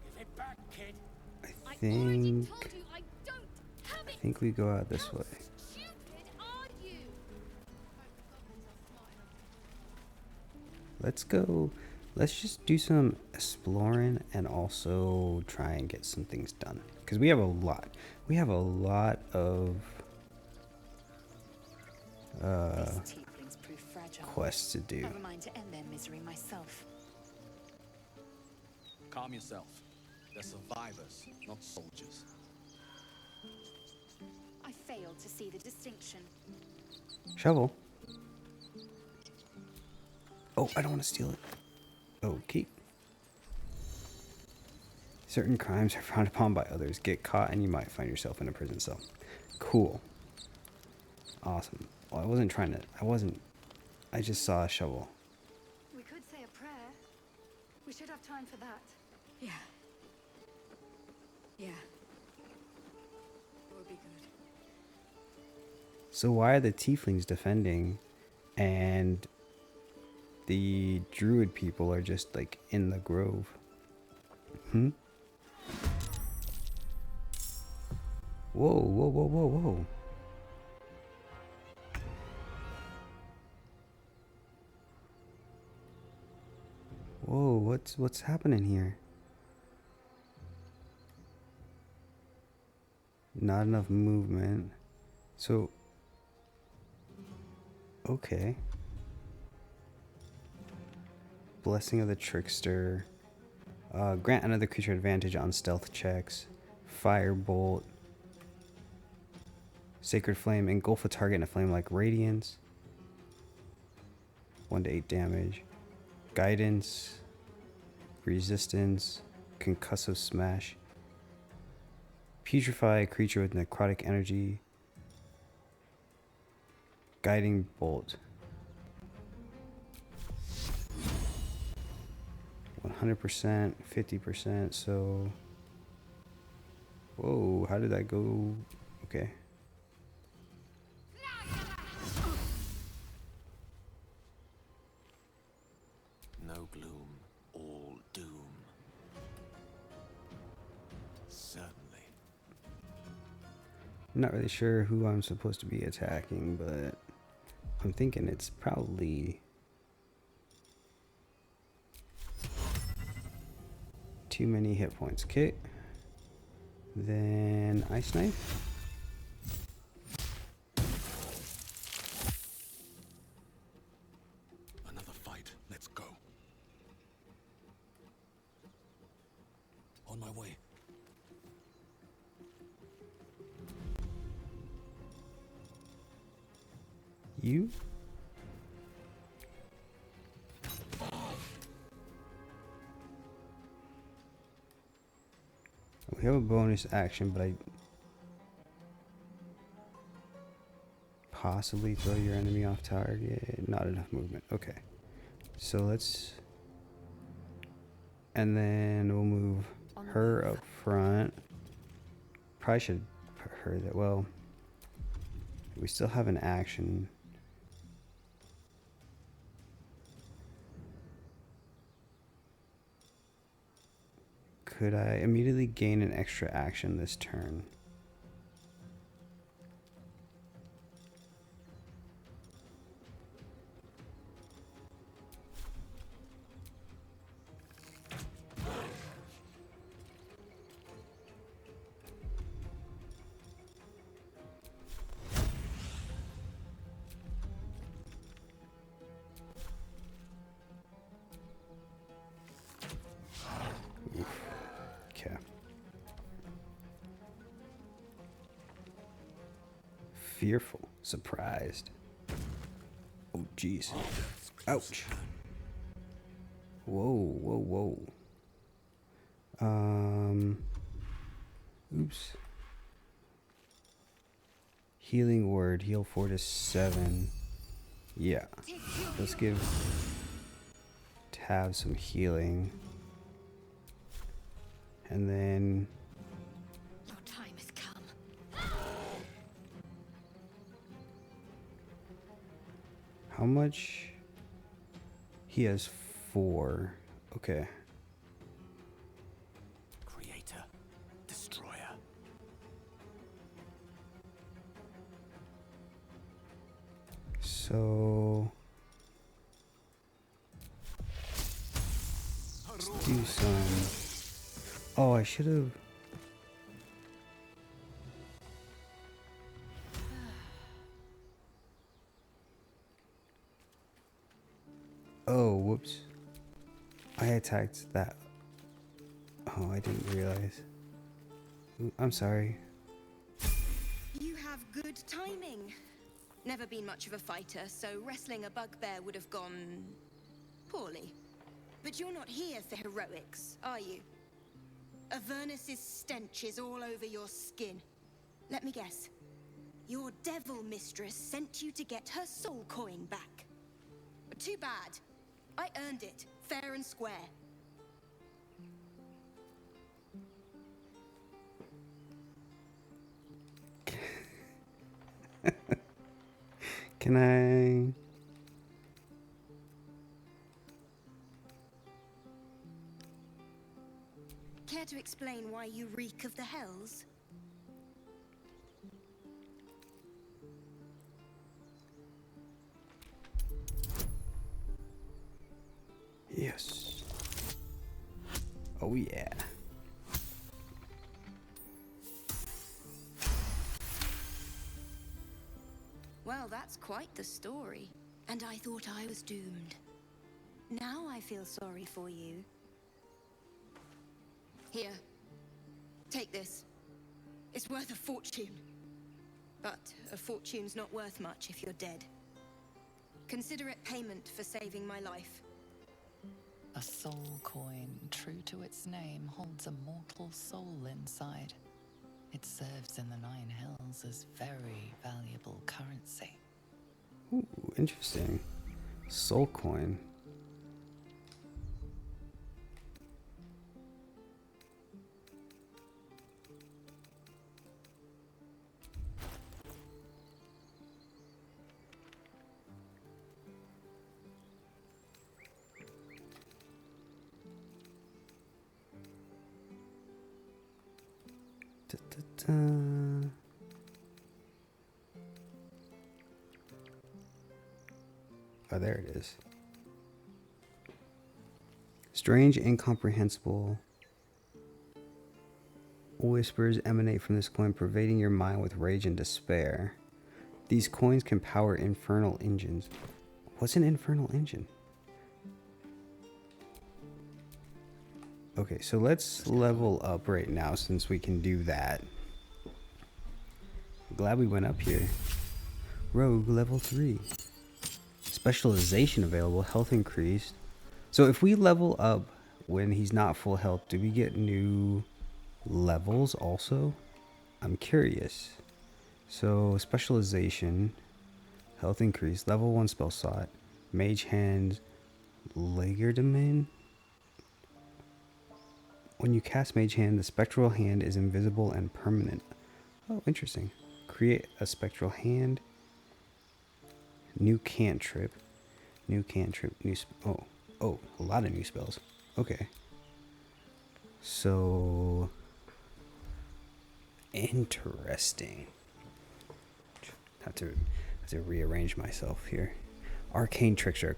Speaker 3: Give it back, kid.
Speaker 1: I think we go out this way. Let's just do some exploring and also try and get some things done. Because we have a lot of quests to do.
Speaker 2: Never mind to end their misery myself.
Speaker 21: Calm yourself. They're survivors, not soldiers.
Speaker 2: I failed to see the distinction.
Speaker 1: Shovel. Oh, I don't want to steal it. Okay. Certain crimes are frowned upon by others. Get caught and you might find yourself in a prison cell. Cool. Awesome. Well, I just saw a shovel.
Speaker 2: We could say a prayer. We should have time for that.
Speaker 17: Yeah. Yeah. It would be good.
Speaker 1: So why are the tieflings defending and the druid people are just like in the grove? Whoa, whoa, whoa, whoa, whoa. Whoa, what's happening here? Not enough movement. So, okay. Blessing of the Trickster. Grant another creature advantage on stealth checks. Firebolt. Sacred Flame. Engulf a target in a flame like radiance. 1 to 8 damage. Guidance. Resistance. Concussive Smash. Putrefy a creature with necrotic energy. Guiding Bolt. 100%, 50%, so... Whoa, how did that go? Okay.
Speaker 18: No gloom, all doom. Certainly.
Speaker 1: I'm not really sure who I'm supposed to be attacking, but I'm thinking it's probably too many hit points. Okay. Then Ice Knife.
Speaker 21: Another fight. Let's go. On my way.
Speaker 1: You? We have a bonus action, but I possibly throw your enemy off target. Not enough movement. Okay. So let's... And then we'll move her up front. Probably should put her there. Well, we still have an action. Could I immediately gain an extra action this turn? fearful, surprised. Oh, jeez. Ouch. Whoa, whoa, whoa. Oops. Healing word, heal 4 to 7. Yeah. Let's give Tab some healing. And then
Speaker 23: Your time has come.
Speaker 1: how much? He has 4. Okay.
Speaker 21: Creator, destroyer.
Speaker 1: So let's do some. Oh, I should have. Oh, whoops. I attacked that. Oh, I didn't realize. Ooh, I'm sorry.
Speaker 4: You have good timing. Never been much of a fighter, so wrestling a bugbear would have gone poorly. But you're not here for heroics, are you? Avernus's stench is all over your skin. Let me guess. Your devil mistress sent you to get her soul coin back. Too bad. I earned it, fair and square.
Speaker 1: Can I?
Speaker 4: Care to explain why you reek of the hells?
Speaker 1: Yes. Oh yeah.
Speaker 4: Well, that's quite the story. And I thought I was doomed. Now I feel sorry for you. Here. Take this. It's worth a fortune. But a fortune's not worth much if you're dead. Consider it payment for saving my life.
Speaker 8: A soul coin, true to its name, holds a mortal soul inside. It serves in the Nine Hells as very valuable currency.
Speaker 1: Ooh, interesting. Soul coin. Oh, there it is. Strange, incomprehensible whispers emanate from this coin, pervading your mind with rage and despair. These coins can power infernal engines. What's an infernal engine? Okay, so let's level up right now since we can do that. Glad we went up here. Rogue level 3. Specialization available, health increased. So if we level up when he's not full health, do we get new levels also? I'm curious. So specialization, health increase, level 1 spell slot, mage hand, Legerdemain. When you cast mage hand, the spectral hand is invisible and permanent. Oh, interesting. Create a spectral hand. New cantrip. New cantrip. New oh, a lot of new spells. Okay. So interesting. Have to rearrange myself here. Arcane trickster.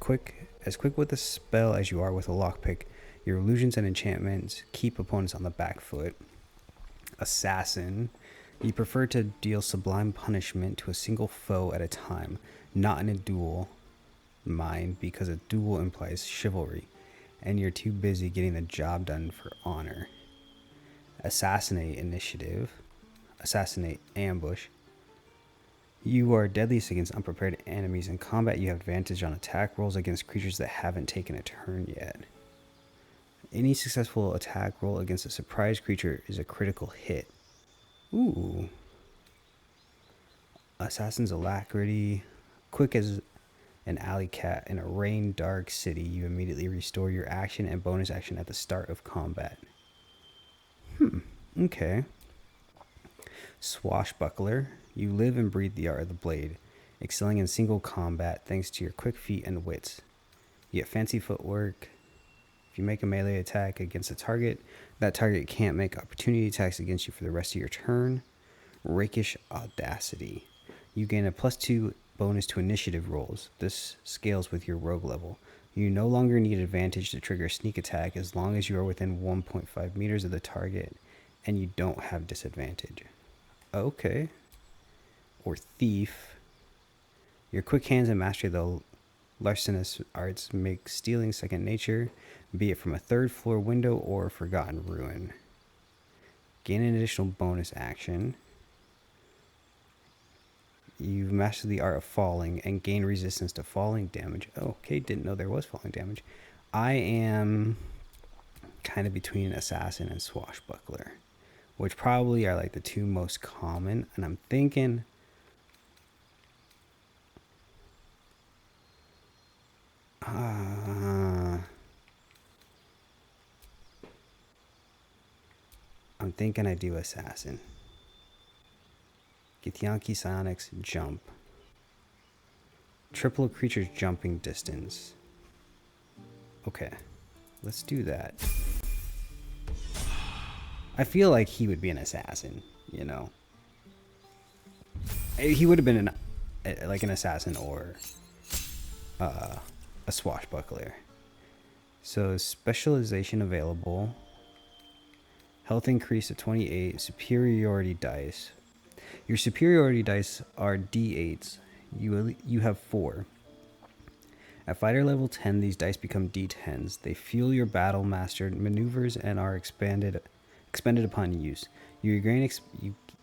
Speaker 1: As quick with a spell as you are with a lockpick. Your illusions and enchantments keep opponents on the back foot. Assassin. You prefer to deal sublime punishment to a single foe at a time, not in a duel. Mind, because a duel implies chivalry, and you're too busy getting the job done for honor. Assassinate initiative. Assassinate ambush. You are deadliest against unprepared enemies. In combat, you have advantage on attack rolls against creatures that haven't taken a turn yet. Any successful attack roll against a surprise creature is a critical hit. Ooh. Assassin's Alacrity. Quick as an alley cat in a rain dark city, you immediately restore your action and bonus action at the start of combat. Okay. Swashbuckler. You live and breathe the art of the blade, excelling in single combat thanks to your quick feet and wits. You get fancy footwork. If you make a melee attack against a target, that target can't make opportunity attacks against you for the rest of your turn. Rakish Audacity. You gain a +2 bonus to initiative rolls. This scales with your rogue level. You no longer need advantage to trigger a sneak attack as long as you are within 1.5 meters of the target and you don't have disadvantage. Okay. Or Thief. Your quick hands and mastery of the larcenous arts make stealing second nature, be it from a third floor window or a forgotten ruin. Gain an additional bonus action. You've mastered the art of falling and gain resistance to falling damage. Oh, okay, didn't know there was falling damage. I am kind of between Assassin and Swashbuckler, which probably are like the two most common, and I'm thinking I do Assassin. Githyanki Psionics jump. Triple creature's jumping distance. Okay, let's do that. I feel like he would be an assassin, you know. He would have been like an assassin or a swashbuckler. So specialization available. Health increase to 28. Superiority dice. Your superiority dice are D8s. You have 4. At fighter level 10, these dice become D10s. They fuel your battle mastered maneuvers and are expended upon use. You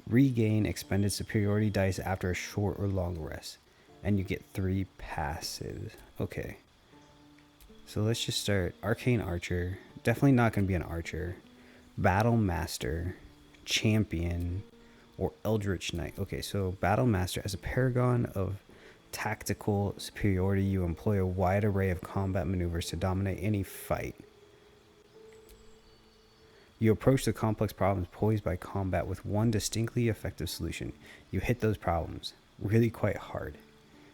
Speaker 1: regain expended superiority dice after a short or long rest, and you get 3 passives. Okay. So let's just start. Arcane Archer. Definitely not going to be an archer. Battle Master. Champion. Or Eldritch Knight. Okay, so Battle Master. As a paragon of tactical superiority, you employ a wide array of combat maneuvers to dominate any fight. You approach the complex problems posed by combat with one distinctly effective solution. You hit those problems really quite hard.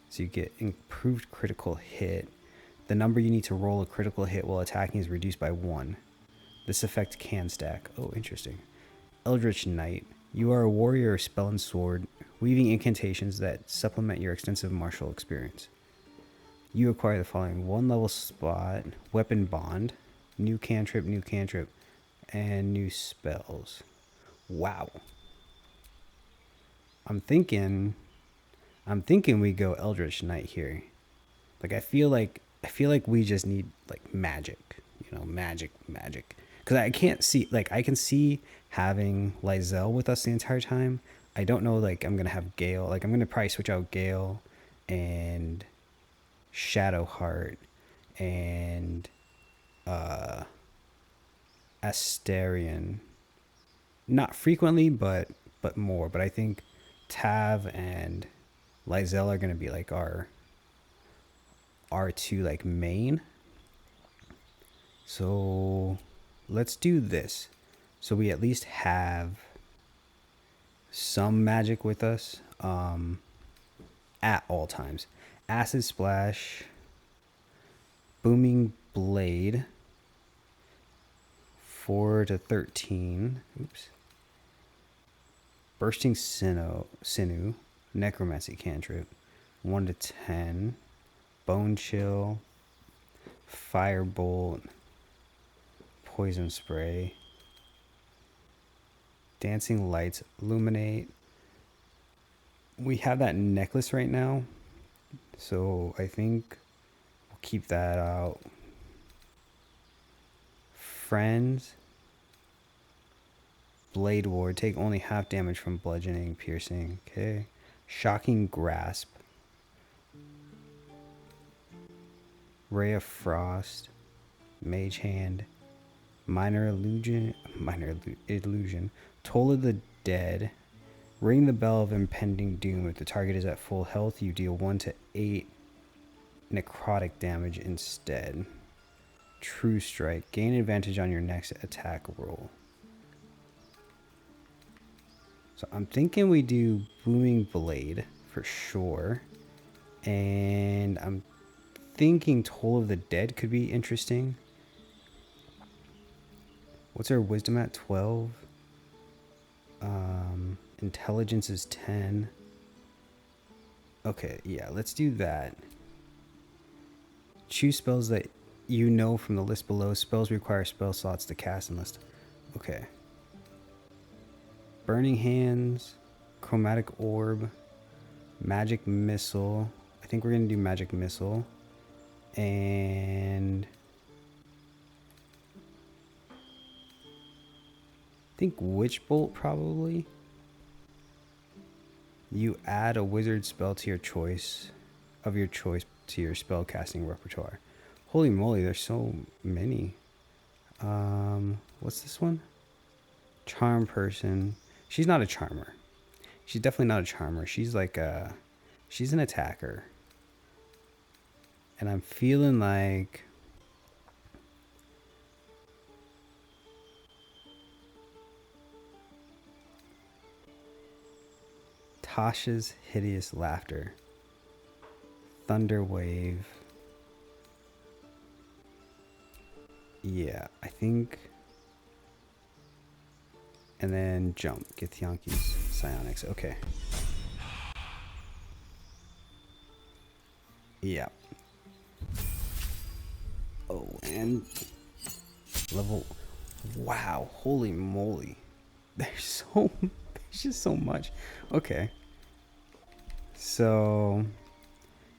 Speaker 1: So you get improved critical hit. The number you need to roll a critical hit while attacking is reduced by 1. This effect can stack. Oh, interesting. Eldritch Knight. You are a warrior of spell and sword, weaving incantations that supplement your extensive martial experience. You acquire the following: 1 level spot, weapon bond, new cantrip, and new spells. Wow. I'm thinking we go Eldritch Knight here. Like I feel like we just need like magic, you know, magic. Because I can't see, like I can see having Lysel with us the entire time. I don't know, like I'm gonna have Gale. Like I'm gonna probably switch out Gale and Shadowheart and Asterion. Not frequently, but more. But I think Tav and Lysel are gonna be like our two like main. So let's do this. So we at least have some magic with us at all times. Acid Splash, Booming Blade, 4 to 13. Oops. Bursting Sinew, Necromancy Cantrip, 1 to 10. Bone Chill, Firebolt, Poison Spray, Dancing Lights, Illuminate. We have that necklace right now, so I think we'll keep that out. Friends, Blade Ward, take only half damage from bludgeoning, piercing. Okay. Shocking Grasp, Ray of Frost, Mage Hand, Minor Illusion, Toll of the Dead, Ring the Bell of Impending Doom. If the target is at full health, you deal 1 to 8 necrotic damage instead. True Strike, gain advantage on your next attack roll. So I'm thinking we do Booming Blade for sure. And I'm thinking Toll of the Dead could be interesting. What's our wisdom at? 12. Intelligence is 10. Okay, yeah, let's do that. Choose spells that you know from the list below. Spells require spell slots to cast and list. Okay. Burning Hands, Chromatic Orb, Magic Missile. I think we're going to do Magic Missile. And I think Witch Bolt probably. You add a wizard spell to your choice, to your spell casting repertoire. Holy moly, there's so many. What's this one? Charm Person. She's not a charmer. She's definitely not a charmer. She's like she's an attacker. And I'm feeling like Tasha's Hideous Laughter, Thunder Wave. Yeah, I think. And then Jump, Githyanki's Psionics. Okay. Yeah. Oh, and level. Wow, holy moly. There's just so much. Okay. So,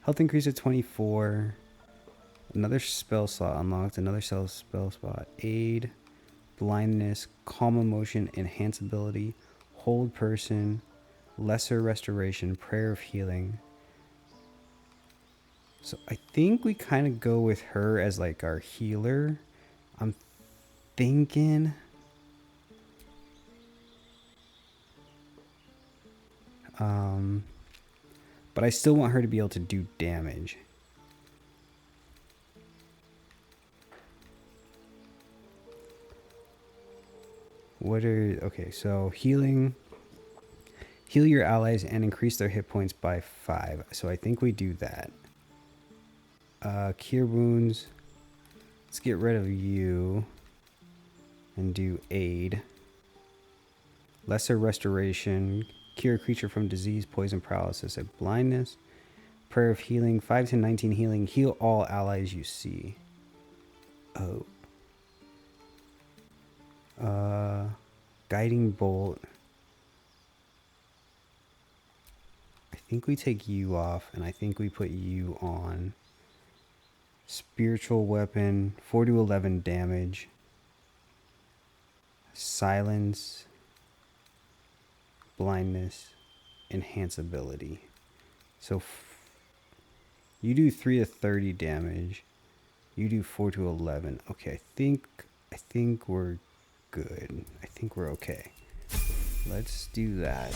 Speaker 1: health increase of 24. Another spell slot unlocked. Another spell spot. Aid, Blindness, Calm Emotion, Enhance Ability, Hold Person, Lesser Restoration, Prayer of Healing. So I think we kind of go with her as like our healer. I'm thinking. But I still want her to be able to do damage. Okay, so healing. Heal your allies and increase their hit points by 5. So I think we do that. Cure Wounds. Let's get rid of you. And do Aid. Lesser Restoration. Cure a creature from disease, poison, paralysis, and blindness. Prayer of Healing. 5 to 19 healing. Heal all allies you see. Oh. Guiding Bolt. I think we take you off, and I think we put you on. Spiritual Weapon. 4 to 11 damage. Silence. Blindness. Enhance Ability. So you do 3 to 30 damage. You do 4 to 11. Okay, I think we're good. I think we're okay. Let's do that.